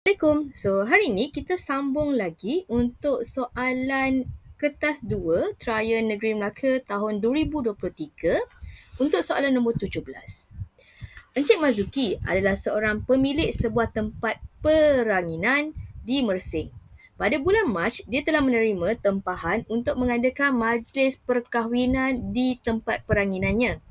Assalamualaikum. So, hari ini kita sambung lagi untuk soalan kertas 2 Trial Negeri Melaka tahun 2023 untuk soalan nombor 17. Encik Mazuki adalah seorang pemilik sebuah tempat peranginan di Mersing. Pada bulan Mac, dia telah menerima tempahan untuk mengadakan majlis perkahwinan di tempat peranginannya.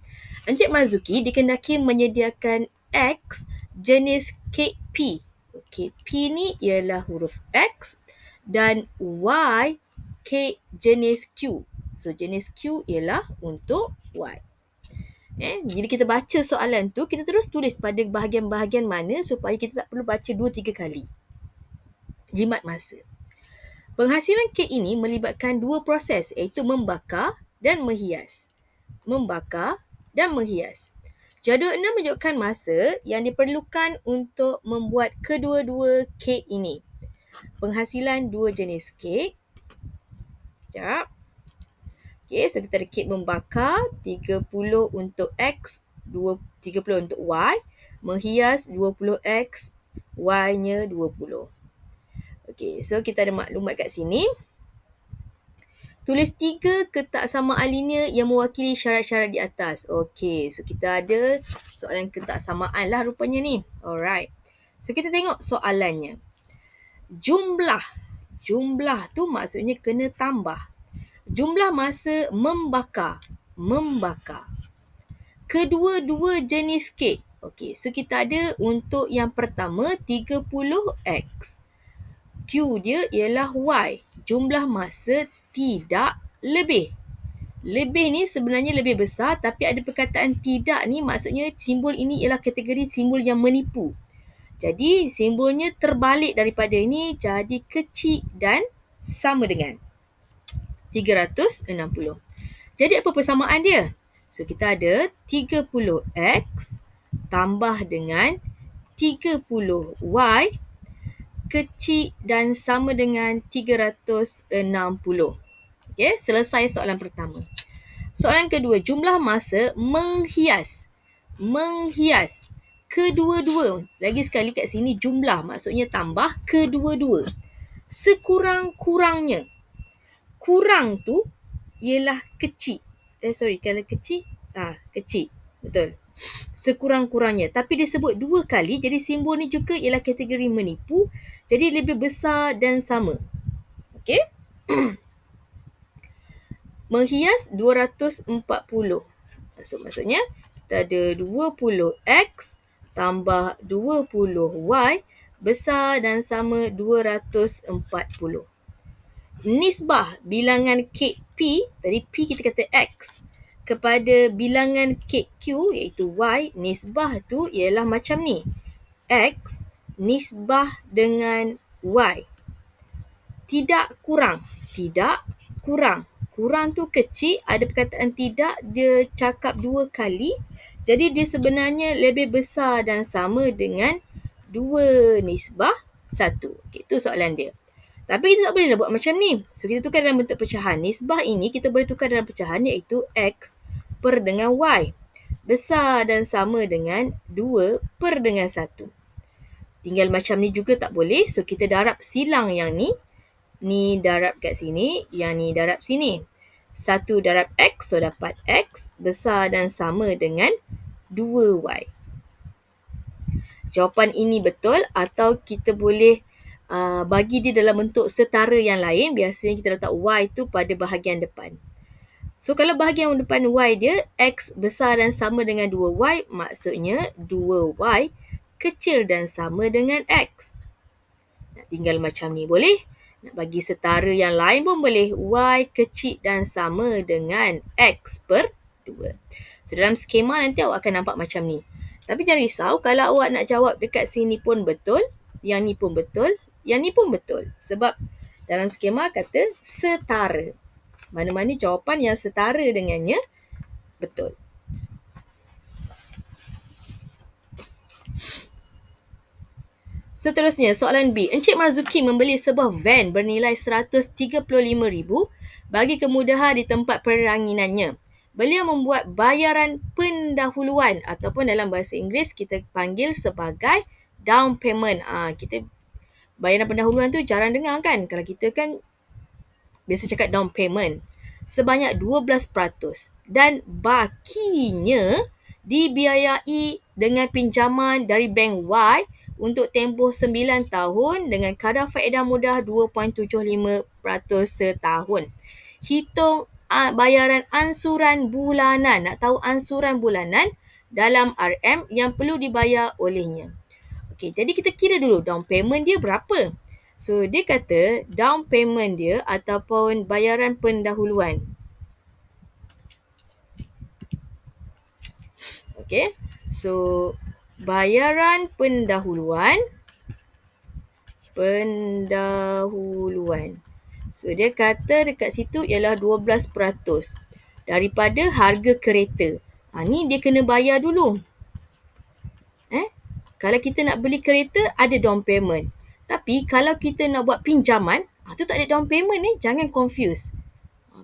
Encik Marzuki dikendaki menyediakan X jenis kek P. Okey, P ni ialah huruf X dan Y kek jenis Q. So, jenis Q ialah untuk Y. Bila kita baca soalan tu, kita terus tulis pada bahagian-bahagian mana supaya kita tak perlu baca 2-3 kali. Jimat masa. Penghasilan kek ini melibatkan dua proses iaitu membakar dan menghias. Membakar dan menghias. Jadual 6 menunjukkan masa yang diperlukan untuk membuat kedua-dua kek ini. Penghasilan dua jenis kek. Sekejap. Okay, so kita ada kek membakar 30 untuk X, 30 untuk Y. Menghias 20X, Y-nya 20. Okay, so kita ada maklumat kat sini. Tulis 3 ketaksamaan linear yang mewakili syarat-syarat di atas. Okey, so kita ada soalan ketaksamaan lah rupanya ni. Alright. So kita tengok soalannya. Jumlah. Jumlah tu maksudnya kena tambah. Jumlah masa membakar. Membakar. Kedua-dua jenis kek. Okey, so kita ada untuk yang pertama 30X. Q dia ialah Y. Jumlah masa tidak lebih. Lebih ni sebenarnya lebih besar tapi ada perkataan tidak ni maksudnya simbol ini ialah kategori simbol yang menipu. Jadi simbolnya terbalik daripada ini jadi kecil dan sama dengan 360. Jadi apa persamaan dia? So kita ada 30X tambah dengan 30Y kecil dan sama dengan 360. Okey, selesai soalan pertama. Soalan kedua, jumlah masa menghias. Menghias. Kedua-dua. Lagi sekali kat sini jumlah maksudnya tambah kedua-dua. Sekurang-kurangnya. Kurang tu ialah kecil. Kalau kecil, kecil. Betul. Sekurang-kurangnya. Tapi dia sebut 2 kali, jadi simbol ni juga ialah kategori menipu. Jadi lebih besar dan sama. Okey? Menghias 240. So, maksudnya kita ada 20X tambah 20Y besar dan sama 240. Nisbah bilangan kek P, tadi P kita kata X, kepada bilangan kek Q iaitu Y, nisbah tu ialah macam ni. X nisbah dengan Y. Tidak kurang. Tidak kurang. Kurang tu kecil, ada perkataan tidak, dia cakap 2 kali. Jadi dia sebenarnya lebih besar dan sama dengan 2 nisbah 1. Okay, itu soalan dia. Tapi kita tak boleh buat macam ni. So kita tukar dalam bentuk pecahan. Nisbah ini kita boleh tukar dalam pecahan iaitu X per dengan Y. Besar dan sama dengan 2 per dengan 1. Tinggal macam ni juga tak boleh. So kita darab silang yang ni. Ni darab kat sini. Yang ni darab sini. 1 darab X. So dapat X besar dan sama dengan 2Y. Jawapan ini betul atau kita boleh bagi dia dalam bentuk setara yang lain. Biasanya kita letak Y tu pada bahagian depan. So kalau bahagian depan Y dia X besar dan sama dengan 2Y, maksudnya 2Y kecil dan sama dengan X. Nak tinggal macam ni boleh. Nak bagi setara yang lain pun boleh. Y kecil dan sama dengan X per 2. So dalam skema nanti awak akan nampak macam ni. Tapi jangan risau, kalau awak nak jawab dekat sini pun betul, yang ni pun betul, yang ni pun betul. Sebab dalam skema kata setara. Mana-mana jawapan yang setara dengannya betul. Seterusnya, soalan B. Encik Marzuki membeli sebuah van bernilai RM135,000 bagi kemudahan di tempat peranginannya. Beliau membuat bayaran pendahuluan ataupun dalam bahasa Inggeris kita panggil sebagai down payment. Kita Bayaran pendahuluan tu jarang dengar kan. Kalau kita kan biasa cakap down payment sebanyak 12% dan bakinya dibiayai dengan pinjaman dari bank Y untuk tempoh 9 tahun dengan kadar faedah mudah 2.75% setahun. Hitung bayaran ansuran bulanan. Nak tahu ansuran bulanan dalam RM yang perlu dibayar olehnya. Okey, jadi kita kira dulu down payment dia berapa. So, dia kata down payment dia ataupun bayaran pendahuluan. Okey, so bayaran pendahuluan. So, dia kata dekat situ ialah 12% daripada harga kereta. Ni dia kena bayar dulu. Kalau kita nak beli kereta, ada down payment. Tapi kalau kita nak buat pinjaman, tu tak ada down payment ni. Jangan confuse.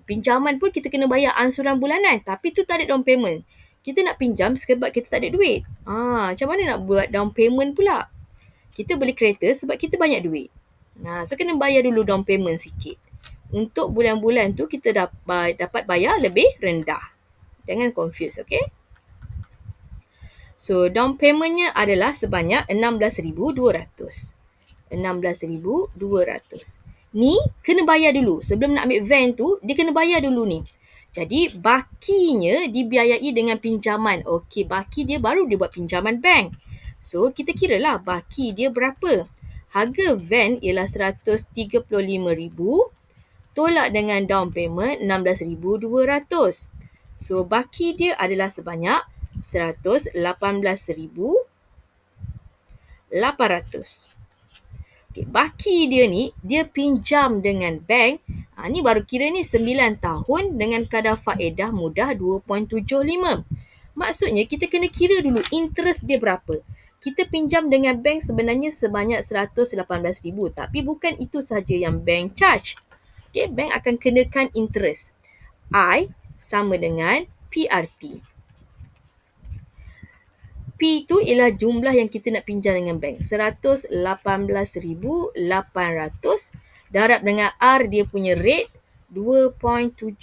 Pinjaman pun kita kena bayar ansuran bulanan. Tapi tu tak ada down payment. Kita nak pinjam sebab kita tak ada duit. Macam mana nak buat down payment pula? Kita beli kereta sebab kita banyak duit. So kena bayar dulu down payment sikit. Untuk bulan-bulan tu kita dapat bayar lebih rendah. Jangan confuse, okay? So, down paymentnya adalah sebanyak 16,200. 16,200. Ni kena bayar dulu. Sebelum nak ambil van tu, dia kena bayar dulu ni. Jadi, bakinya dibiayai dengan pinjaman. Okey, baki dia baru dia buat pinjaman bank. So, kita kira lah baki dia berapa. Harga van ialah 135,000. Tolak dengan down payment 16,200. So, baki dia adalah sebanyak 118,800. Okay, baki dia ni, dia pinjam dengan bank. Ni baru kira ni 9 tahun dengan kadar faedah mudah 2.75. Maksudnya kita kena kira dulu interest dia berapa. Kita pinjam dengan bank sebenarnya sebanyak 118,000. Tapi bukan itu sahaja yang bank charge. Okay, bank akan kenakan interest. I sama dengan PRT. P tu ialah jumlah yang kita nak pinjam dengan bank. 118,800 darab dengan R dia punya rate 2.75.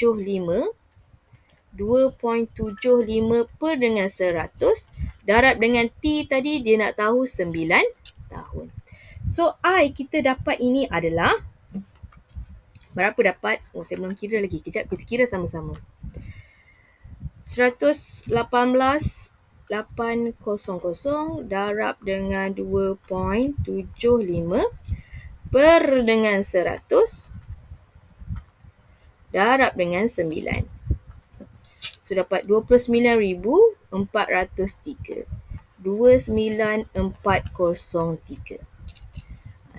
2.75 per dengan 100 darab dengan T tadi dia nak tahu 9 tahun. So I kita dapat ini adalah berapa dapat? Saya belum kira lagi. Kejap kita kira sama-sama. 118,800 darab dengan 2.75 per dengan 100 darab dengan 9. So, dapat 29,403. 29,403.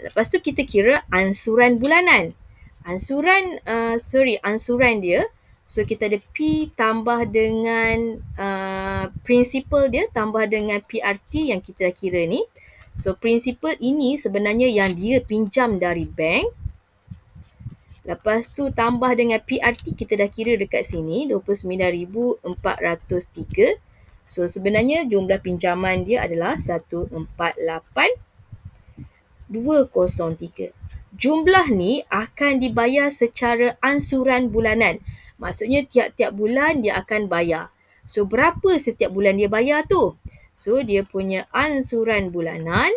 Lepas tu kita kira ansuran bulanan. Ansuran dia. So, kita ada P tambah dengan principal dia tambah dengan PRT yang kita dah kira ni. So, principal ini sebenarnya yang dia pinjam dari bank. Lepas tu tambah dengan PRT kita dah kira dekat sini 29,403. So, sebenarnya jumlah pinjaman dia adalah 148,203. Jumlah ni akan dibayar secara ansuran bulanan. Maksudnya tiap-tiap bulan dia akan bayar. So, berapa setiap bulan dia bayar tu? So, dia punya ansuran bulanan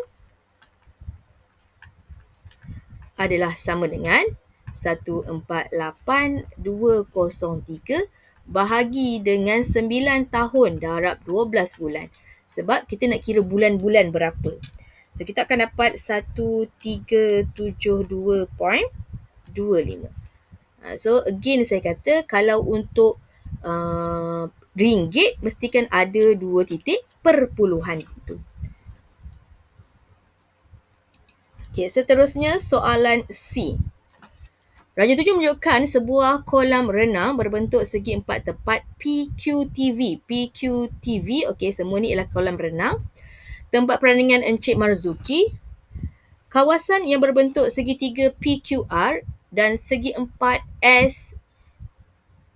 adalah sama dengan 148,203 bahagi dengan 9 tahun darab 12 bulan. Sebab kita nak kira bulan-bulan berapa. So, kita akan dapat 1372.25. So, again saya kata kalau untuk ringgit mestikan ada 2 titik perpuluhan situ. Okay, seterusnya soalan C. Raja 7 menunjukkan sebuah kolam renang berbentuk segi 4 tepat PQTV. PQTV, okey, semua ni ialah kolam renang. Tempat perandingan Encik Marzuki. Kawasan yang berbentuk segitiga PQR dan segi 4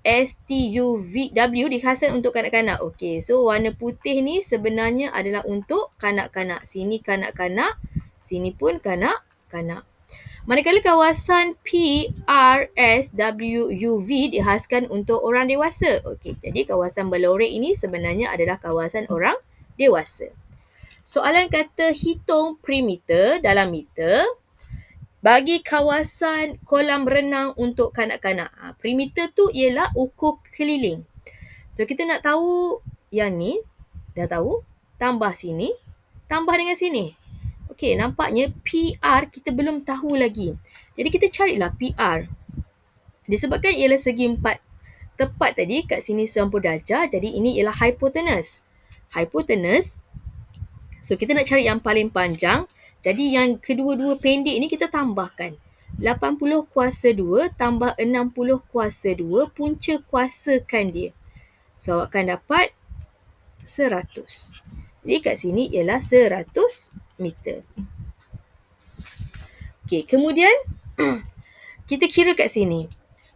STUW dikhaskan untuk kanak-kanak. Okey, so warna putih ni sebenarnya adalah untuk kanak-kanak. Sini kanak-kanak, sini pun kanak-kanak. kanak-kanak. Manakala kawasan PRSWUV dihaskan untuk orang dewasa. Okey, jadi kawasan berlorek ini sebenarnya adalah kawasan orang dewasa. Soalan kata hitung perimeter dalam meter bagi kawasan kolam renang untuk kanak-kanak. Perimeter tu ialah ukur keliling. So kita nak tahu yang ni, dah tahu, tambah sini, tambah dengan sini. Okey, nampaknya PR kita belum tahu lagi. Jadi kita carilah PR. Disebabkan ialah segi 4 tepat tadi kat sini 90 darjah, jadi ini ialah hypotenuse. Hypotenuse. So kita nak cari yang paling panjang. Jadi yang kedua-dua pendek ni kita tambahkan. 80 kuasa 2 tambah 60 kuasa 2, punca kuasakan dia. So awak akan dapat 100. Jadi kat sini ialah 100 meter. Okey, kemudian kita kira kat sini.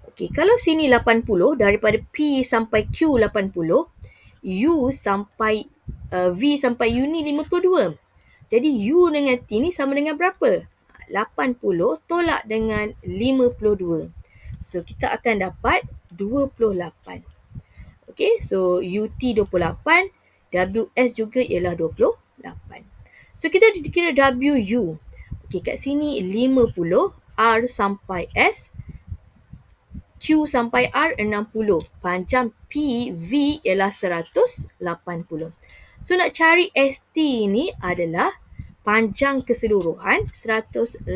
Okey, kalau sini 80, daripada P sampai Q 80, U sampai V sampai U ni 52. Jadi U dengan T ni sama dengan berapa? 80 tolak dengan 52. So kita akan dapat 28. Okey, so UT 28, WS juga ialah 28. So kita kira WU. Okey, kat sini 50, R sampai S, Q sampai R 60. Panjang PV ialah 180. So nak cari ST ni adalah panjang keseluruhan 180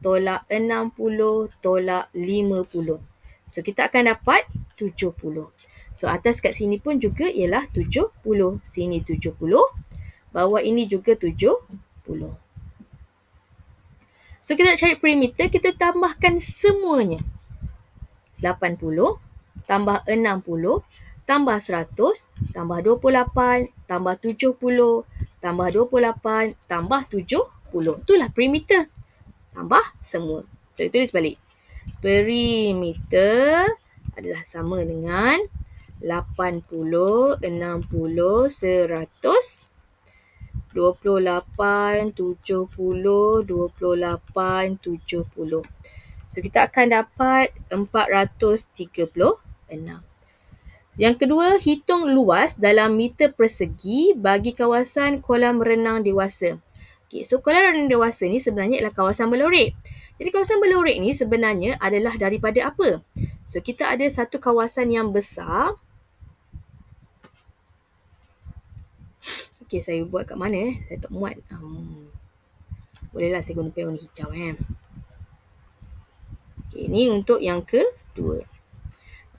tolak 60 tolak 50. So kita akan dapat 70. So atas kat sini pun juga ialah 70. Sini 70. Bawah ini juga 70. So kita nak cari perimeter, kita tambahkan semuanya. 80 tambah 60 tambah 100 tambah 28 tambah 70 tambah 28 tambah 70. Itulah perimeter. Tambah semua. So tulis balik. Perimeter adalah sama dengan 80, 60, 100, 28, 70, 28, 70. So kita akan dapat 436. Yang kedua, hitung luas dalam meter persegi bagi kawasan kolam renang dewasa. Okay, so kolam renang dewasa ni sebenarnya ialah kawasan berlorek. Jadi kawasan berlorek ni sebenarnya adalah daripada apa? So kita ada satu kawasan yang besar. Okay, saya buat kat mana Saya tak muat. Bolehlah saya guna pen warna hijau. Okay, ni untuk yang kedua.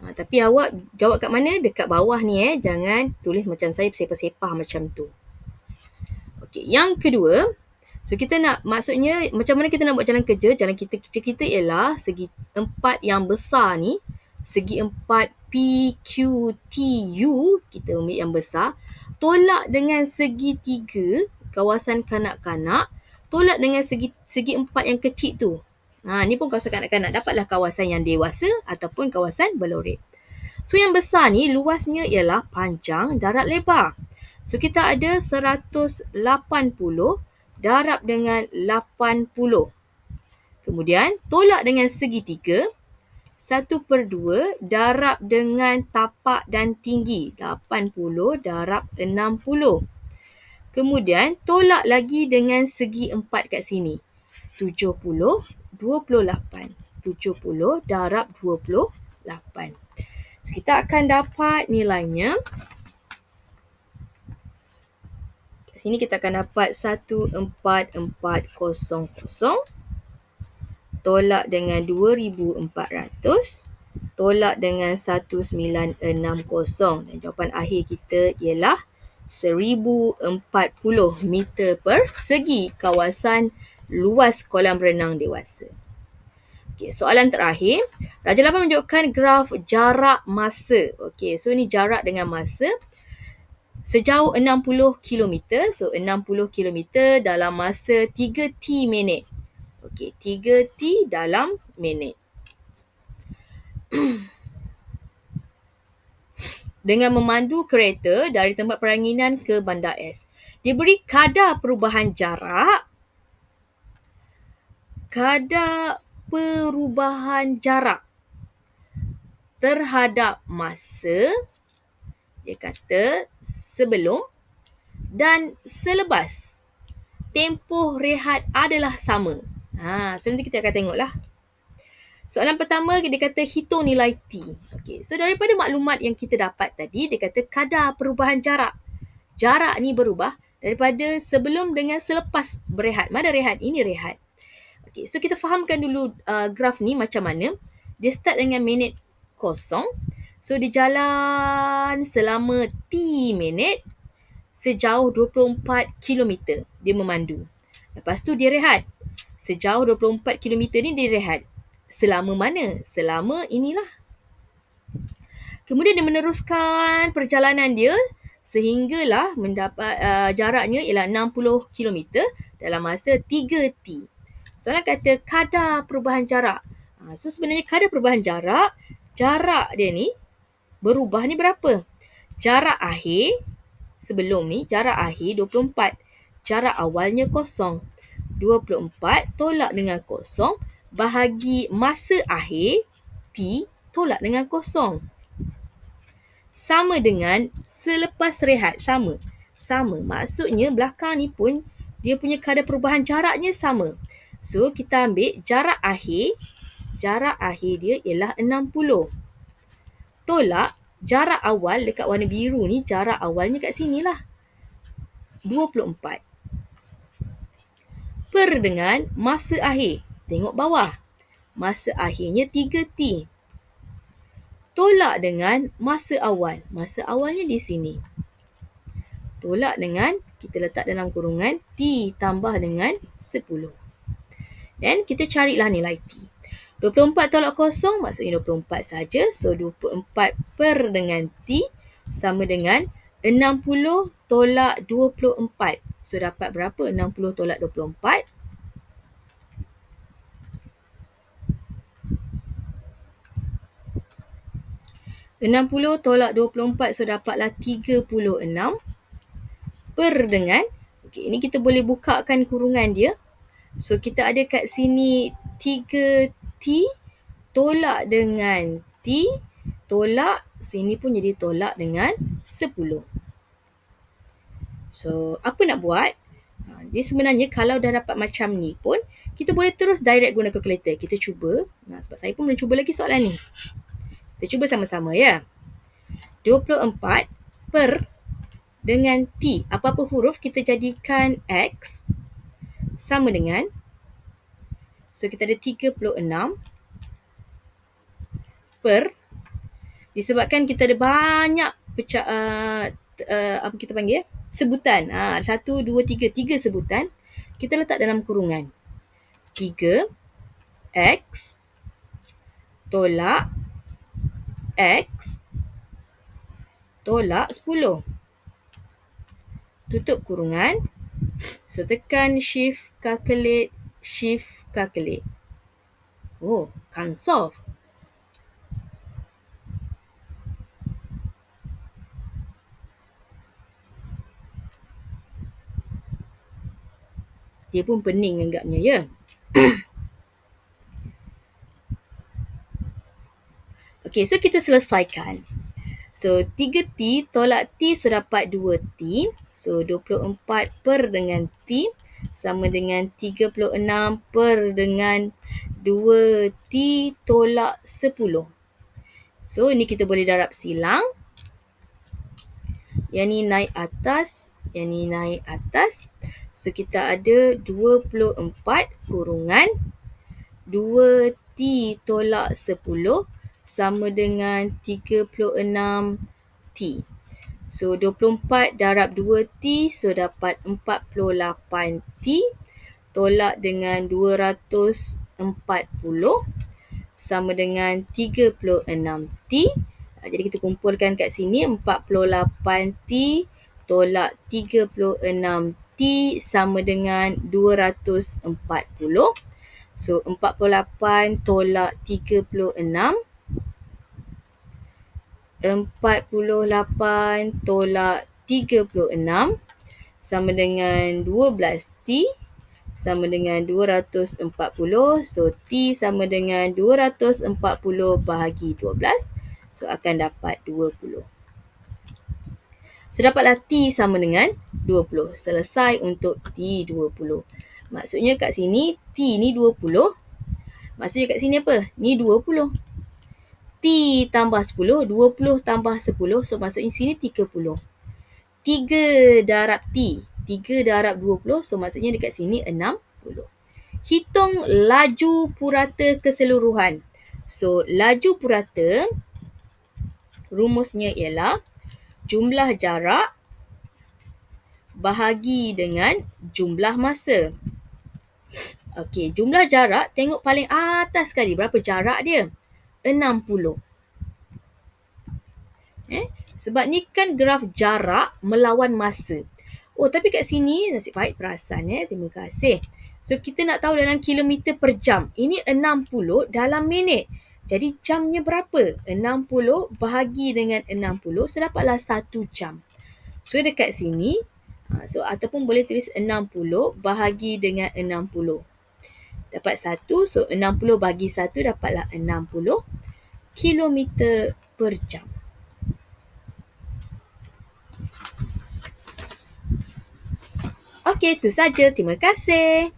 Tapi awak jawab kat mana? Dekat bawah ni Jangan tulis macam saya sepah-sepah macam tu. Okey, yang kedua, so kita nak, maksudnya macam mana kita nak buat jalan kerja? Jalan kita ialah segi 4 yang besar ni, segi 4 PQTU, kita ambil yang besar, tolak dengan segi 3 kawasan kanak-kanak, tolak dengan segi 4 yang kecil tu. Ni pun kawasan kanak-kanak. Dapatlah kawasan yang dewasa ataupun kawasan berlorek. So yang besar ni luasnya ialah panjang darab lebar. So kita ada 180 darab dengan 80. Kemudian tolak dengan segi 3. 1/2 darab dengan tapak dan tinggi. 80 darab 60. Kemudian tolak lagi dengan segi 4 kat sini. 70, 28. 70 darab 28. So kita akan dapat nilainya. Kat sini kita akan dapat 14400 tolak dengan 2400 tolak dengan 1960. Dan jawapan akhir kita ialah 1040 meter persegi kawasan luas kolam renang dewasa. Okey, soalan terakhir. Raja 8 menunjukkan graf jarak masa. Okey, so ni jarak dengan masa. Sejauh 60 km. So 60 km dalam masa 3T minit. Okey, 3T dalam minit. Dengan memandu kereta dari tempat peranginan ke Bandar S. Diberi kadar perubahan jarak kadar perubahan jarak terhadap masa, dia kata sebelum dan selepas tempoh rehat adalah sama. So nanti kita akan tengoklah. Soalan pertama, dia kata hitung nilai T. Okay. So daripada maklumat yang kita dapat tadi, dia kata kadar perubahan jarak. Jarak ni berubah daripada sebelum dengan selepas berehat. Mana rehat? Ini rehat. Okay. So kita fahamkan dulu graf ni macam mana. Dia start dengan minit kosong. So dia jalan selama T minit sejauh 24 km. Dia memandu. Lepas tu dia rehat. Sejauh 24 km ni dia rehat. Selama mana? Selama inilah. Kemudian dia meneruskan perjalanan dia sehinggalah mendapat jaraknya ialah 60 km dalam masa 3T. Soalan kata kadar perubahan jarak. So sebenarnya kadar perubahan jarak dia ni berubah ni berapa? Jarak akhir sebelum ni, jarak akhir 24. Jarak awalnya kosong. 24 tolak dengan kosong bahagi masa akhir T tolak dengan kosong. Sama dengan selepas rehat. Sama. Maksudnya belakang ni pun dia punya kadar perubahan jaraknya sama. So kita ambil jarak akhir dia ialah 60. Tolak jarak awal dekat warna biru ni, jarak awalnya kat sinilah. 24. Per dengan masa akhir. Tengok bawah. Masa akhirnya 3T. Tolak dengan masa awal. Masa awalnya di sini. Tolak dengan, kita letak dalam kurungan, T tambah dengan 10. Dan kita carilah nilai T. 24 tolak kosong, maksudnya 24 saja. So 24 per dengan T sama dengan 60 tolak 24. So dapat berapa? 60 tolak 24. 60 tolak 24, so dapatlah 36 per dengan, okay, ini kita boleh bukakan kurungan dia. So kita ada kat sini 3T tolak dengan T tolak, sini pun jadi tolak dengan 10. So apa nak buat? Dia sebenarnya kalau dah dapat macam ni pun, kita boleh terus direct guna kalkulator. Kita cuba, sebab saya pun belum cuba lagi soalan ni. Kita cuba sama-sama ya. 24 per dengan T. Apa-apa huruf kita jadikan X sama dengan, so kita ada 36 per, disebabkan kita ada banyak apa kita panggil sebutan. 1, 2, 3, 3 sebutan. Kita letak dalam kurungan. 3 X tolak X tolak 10. Tutup kurungan. So tekan shift calculate. Oh, can't solve. Dia pun pening agaknya ya. Okay, so kita selesaikan. So 3T tolak T, so dapat 2T. So 24 per dengan T sama dengan 36 per dengan 2T tolak 10. So ini kita boleh darab silang. Yang ni naik atas, yang ni naik atas. So kita ada 24 kurungan 2T tolak 10 sama dengan 36T. So 24 darab 2T, so dapat 48T tolak dengan 240 sama dengan 36T. Jadi kita kumpulkan kat sini 48T tolak 36T sama dengan 240. So 48 tolak 36, 48 tolak 36 sama dengan 12T sama dengan 240. So, T sama dengan 240 bahagi 12. So, akan dapat 20. So, dapatlah T sama dengan 20. Selesai untuk T20. Maksudnya kat sini, T ni 20. Maksudnya kat sini apa? Ni 20. T tambah 10, 20 tambah 10. So, maksudnya sini 30. 3 darab T. 3 darab 20. So, maksudnya dekat sini 60. Hitung laju purata keseluruhan. So, laju purata rumusnya ialah jumlah jarak bahagi dengan jumlah masa. Okey, jumlah jarak tengok paling atas sekali. Berapa jarak dia? 60. Sebab ni kan graf jarak melawan masa. Oh, tapi kat sini nasib baik perasan terima kasih. So, kita nak tahu dalam kilometer per jam. Ini 60 dalam minit. Jadi, jamnya berapa? 60 bahagi dengan 60. So, dapatlah 1 jam. So, dekat sini, ataupun boleh tulis 60 bahagi dengan 60. Dapat 1. So, 60 bahagi 1 dapatlah 60 kilometer per jam. Okey, itu saja. Terima kasih.